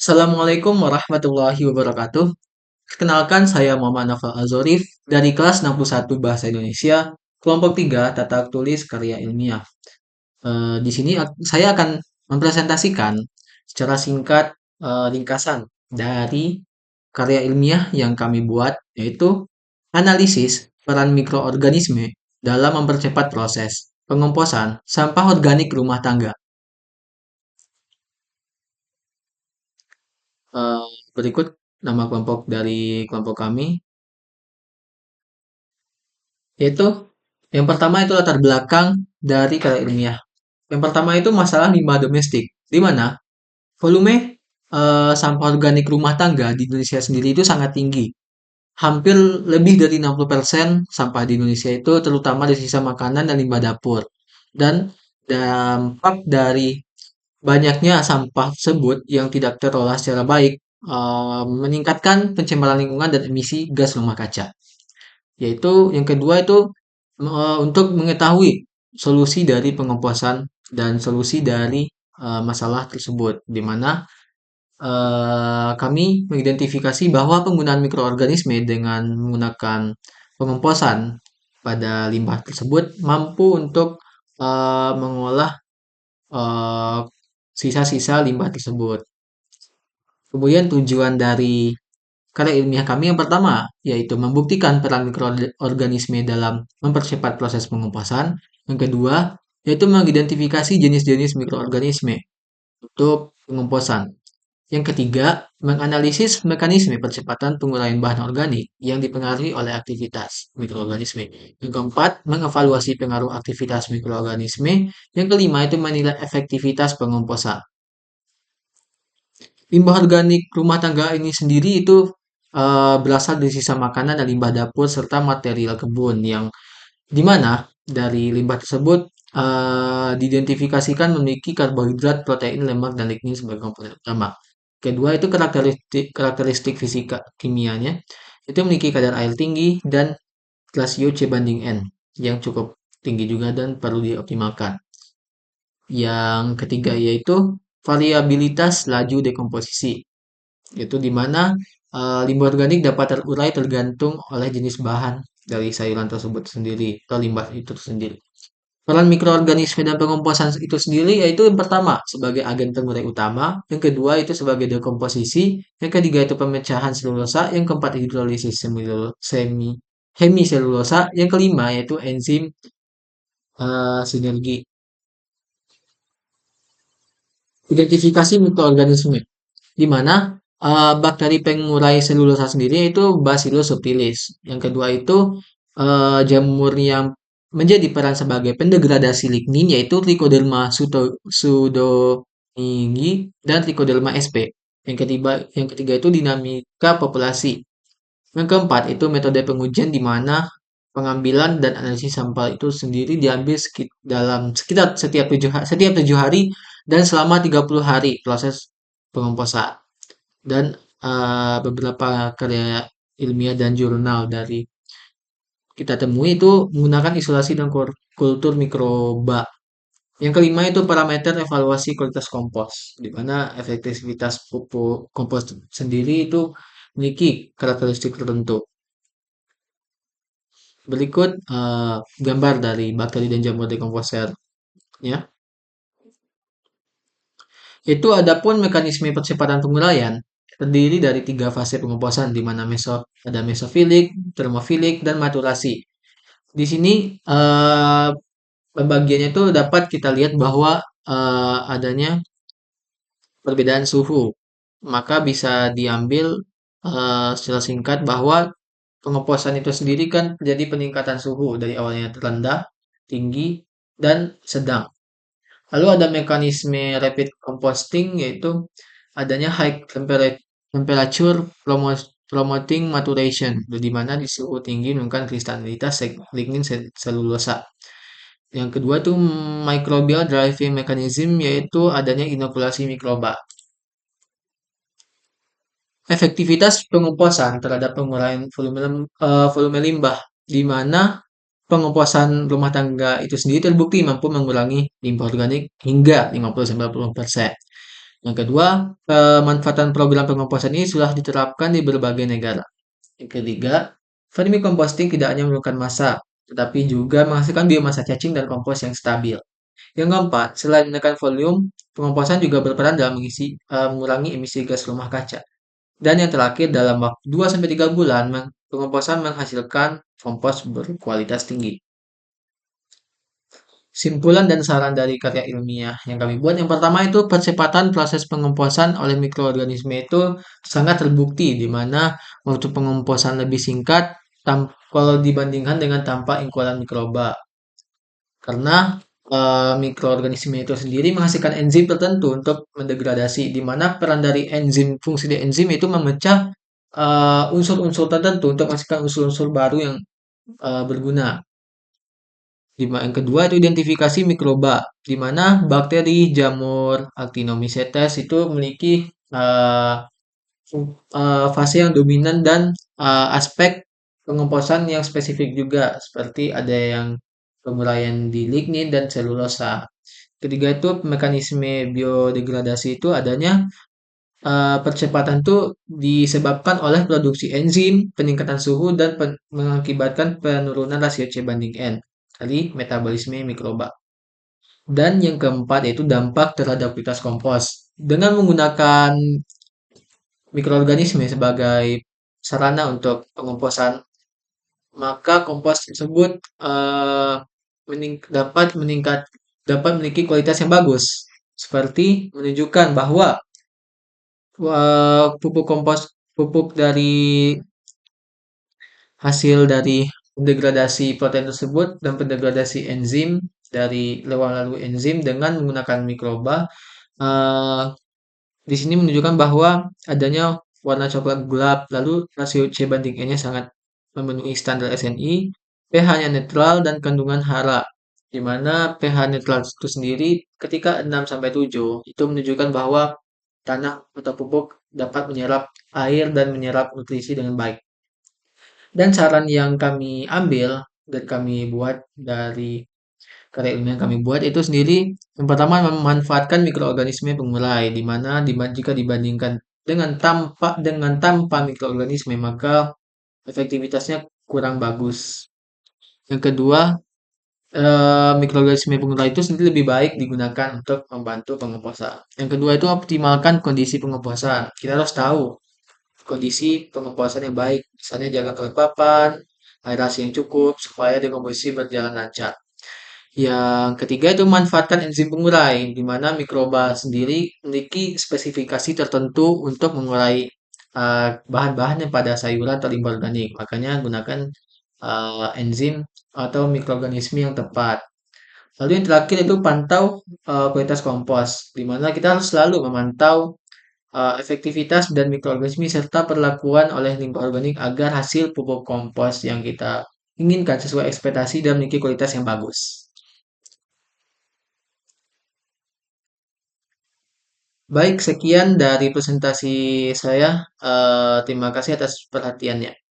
Assalamualaikum warahmatullahi wabarakatuh. Perkenalkan, saya Muhammad Naufal Azorif dari kelas 61 Bahasa Indonesia, kelompok 3 Tata Tulis Karya Ilmiah. Di sini saya akan mempresentasikan secara singkat ringkasan dari karya ilmiah yang kami buat, yaitu analisis peran mikroorganisme dalam mempercepat proses pengomposan sampah organik rumah tangga. Eh, Berikut nama kelompok dari kelompok kami, yaitu yang pertama itu latar belakang dari karya ilmiah. Yang pertama itu masalah limbah domestik, di mana volume sampah organik rumah tangga di Indonesia sendiri itu sangat tinggi. Hampir lebih dari 60% sampah di Indonesia itu terutama dari sisa makanan dan limbah dapur. Dan dampak dari banyaknya sampah tersebut yang tidak terolah secara baik meningkatkan pencemaran lingkungan dan emisi gas rumah kaca. Yaitu yang kedua itu untuk mengetahui solusi dari pengomposan dan solusi dari masalah tersebut, di mana kami mengidentifikasi bahwa penggunaan mikroorganisme dengan menggunakan pengomposan pada limbah tersebut mampu untuk mengolah eh, sisa-sisa limbah tersebut. Kemudian tujuan dari karya ilmiah kami yang pertama, yaitu membuktikan peran mikroorganisme dalam mempercepat proses pengomposan. Yang kedua, yaitu mengidentifikasi jenis-jenis mikroorganisme untuk pengomposan. Yang ketiga, menganalisis mekanisme percepatan penguraian bahan organik yang dipengaruhi oleh aktivitas mikroorganisme. Yang keempat, mengevaluasi pengaruh aktivitas mikroorganisme. Yang kelima, itu menilai efektivitas pengomposan. Limbah organik rumah tangga ini sendiri itu berasal dari sisa makanan dan limbah dapur serta material kebun yang di mana dari limbah tersebut diidentifikasikan memiliki karbohidrat, protein, lemak, dan lignin sebagai komponen utama. Kedua itu karakteristik karakteristik fisika kimianya itu memiliki kadar air tinggi dan rasio C banding N yang cukup tinggi juga dan perlu dioptimalkan. Yang ketiga yaitu variabilitas laju dekomposisi, yaitu di mana limbah organik dapat terurai tergantung oleh jenis bahan dari sayuran tersebut sendiri atau limbah itu sendiri. Peran mikroorganisme dan pengomposan itu sendiri yaitu yang pertama sebagai agen pengurai utama, yang kedua itu sebagai dekomposisi, yang ketiga itu pemecahan selulosa, yang keempat hidrolisis hemiselulosa, yang kelima yaitu enzim sinergi. Identifikasi mikroorganisme, di mana bakteri pengurai selulosa sendiri itu Bacillus subtilis. Yang kedua itu jamur yang menjadi peran sebagai pendegradasi lignin yaitu Trichoderma pseudoningi dan Trichoderma sp. Yang ketiga itu dinamika populasi. Yang keempat itu metode pengujian di mana pengambilan dan analisis sampel itu sendiri diambil dalam sekitar setiap tujuh hari dan selama 30 hari proses pengomposan. Dan beberapa karya ilmiah dan jurnal dari kita temui itu menggunakan isolasi dan kultur mikroba. Yang kelima itu parameter evaluasi kualitas kompos, di mana efektivitas pupuk kompos sendiri itu memiliki karakteristik tertentu. Berikut gambar dari bakteri dan jamur dekomposer, ya. Itu adapun mekanisme percepatan penguraian terdiri dari tiga fase pengomposan di mana ada mesofilik, termofilik, dan maturasi. Di sini pembagiannya itu dapat kita lihat bahwa adanya perbedaan suhu. Maka bisa diambil secara singkat bahwa pengomposan itu sendiri kan terjadi peningkatan suhu dari awalnya rendah, tinggi, dan sedang. Lalu ada mekanisme rapid composting yaitu adanya high temperature promoting maturation, di mana di suhu tinggi menurunkan kristalitas lignin selulosa. Yang kedua itu microbial driving mechanism yaitu adanya inokulasi mikroba. Efektivitas pengumpusan terhadap penguraian volume limbah, di mana pengumpusan rumah tangga itu sendiri terbukti mampu mengurangi limbah organik hingga 50-90%. Yang kedua, pemanfaatan program pengomposan ini sudah diterapkan di berbagai negara. Yang ketiga, vermicomposting tidak hanya menurunkan massa, tetapi juga menghasilkan biomasa cacing dan kompos yang stabil. Yang keempat, selain menekan volume, pengomposan juga berperan dalam mengurangi emisi gas rumah kaca. Dan yang terakhir, dalam waktu 2 sampai 3 bulan, pengomposan menghasilkan kompos berkualitas tinggi. Simpulan dan saran dari karya ilmiah yang kami buat. Yang pertama itu percepatan proses pengomposan oleh mikroorganisme itu sangat terbukti di mana waktu pengomposan lebih singkat kalau dibandingkan dengan tanpa inkulan mikroba. Karena mikroorganisme itu sendiri menghasilkan enzim tertentu untuk mendegradasi, di mana peran dari enzim, fungsi dari enzim itu memecah unsur-unsur tertentu untuk menghasilkan unsur-unsur baru yang berguna. Yang kedua itu identifikasi mikroba, di mana bakteri, jamur, Actinomycetes itu memiliki eh, fase yang dominan dan aspek pengomposan yang spesifik juga, seperti ada yang penguraian di lignin dan selulosa. Ketiga itu mekanisme biodegradasi itu adanya percepatan itu disebabkan oleh produksi enzim, peningkatan suhu, dan mengakibatkan penurunan rasio C banding N dari metabolisme mikroba. Dan yang keempat yaitu dampak terhadap kualitas kompos. Dengan menggunakan mikroorganisme sebagai sarana untuk pengomposan, maka kompos tersebut dapat dapat memiliki kualitas yang bagus. Seperti menunjukkan bahwa pupuk kompos pupuk dari hasil dari degradasi protein tersebut dan pendegradasi enzim dari melalui enzim dengan menggunakan mikroba eh, di sini menunjukkan bahwa adanya warna coklat gelap, lalu rasio C banding N-nya sangat memenuhi standar SNI, pH-nya netral dan kandungan hara. Di mana pH netral itu sendiri ketika 6 sampai 7 itu menunjukkan bahwa tanah atau pupuk dapat menyerap air dan menyerap nutrisi dengan baik. Dan saran yang kami ambil dan kami buat dari karya ilmiah yang kami buat itu sendiri, yang pertama memanfaatkan mikroorganisme pengurai, di mana jika dibandingkan dengan tanpa mikroorganisme maka efektivitasnya kurang bagus. Yang kedua, mikroorganisme pengurai itu sendiri lebih baik digunakan untuk membantu pengomposan. Yang kedua itu optimalkan kondisi pengomposan. Kita harus tahu kondisi pengomposan yang baik. Misalnya jaga kelembapan, aerasi yang cukup, supaya dekomposisi berjalan lancar. Yang ketiga itu manfaatkan enzim pengurai, di mana mikroba sendiri memiliki spesifikasi tertentu untuk mengurai bahan-bahan yang pada sayuran atau limbah organik. Makanya gunakan enzim atau mikroorganisme yang tepat. Lalu yang terakhir itu pantau kualitas kompos, di mana kita harus selalu memantau efektivitas dan mikroorganisme serta perlakuan oleh limbah organik agar hasil pupuk kompos yang kita inginkan sesuai ekspektasi dan memiliki kualitas yang bagus. Baik, sekian dari presentasi saya. Terima kasih atas perhatiannya.